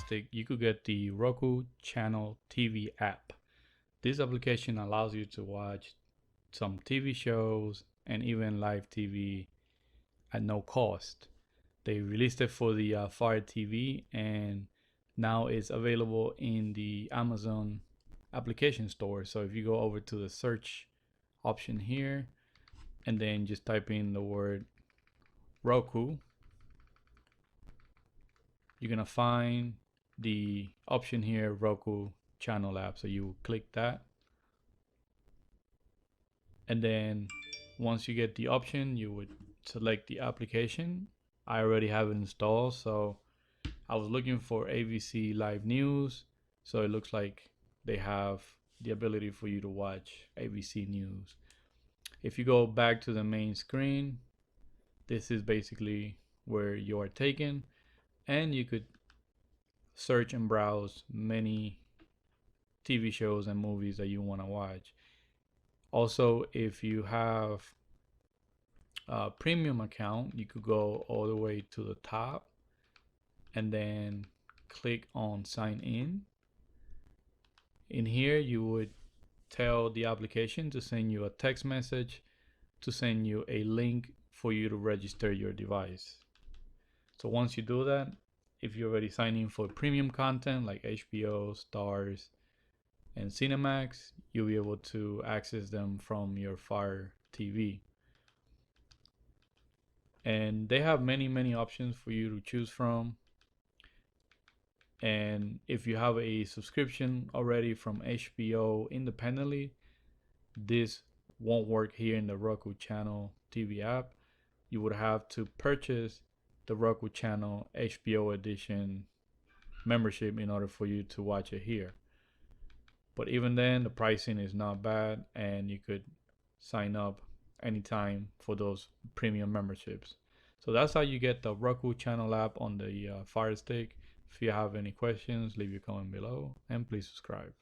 Firestick, you could get the Roku Channel TV app. This application allows you to watch some TV shows and even live TV at no cost. They released it for the Fire TV, and now it's available in the Amazon application store. So if you go over to the search option here and then just type in the word Roku, you're gonna find the option here, Roku Channel App. So you click that, and then once you get the option, you would select the application. I already have it installed, so I was looking for ABC Live News, so it looks like they have the ability for you to watch ABC News. If you go back to the main screen, this is basically where you are taken, and you could search and browse many TV shows and movies that you want to watch. Also, if you have a premium account, you could go all the way to the top and then click on sign in. In here, you would tell the application to send you a text message to send you a link for you to register your device. So once you do that, if you're already signed in for premium content like HBO, Stars, and Cinemax, you'll be able to access them from your Fire TV. And they have many options for you to choose from. And if you have a subscription already from HBO independently, this won't work here in the Roku Channel TV app. You would have to purchase the Roku Channel HBO edition membership in order for you to watch it here. But even then, the pricing is not bad, and you could sign up anytime for those premium memberships. So that's how you get the Roku Channel app on the Fire Stick. If you have any questions, leave your comment below, and please subscribe.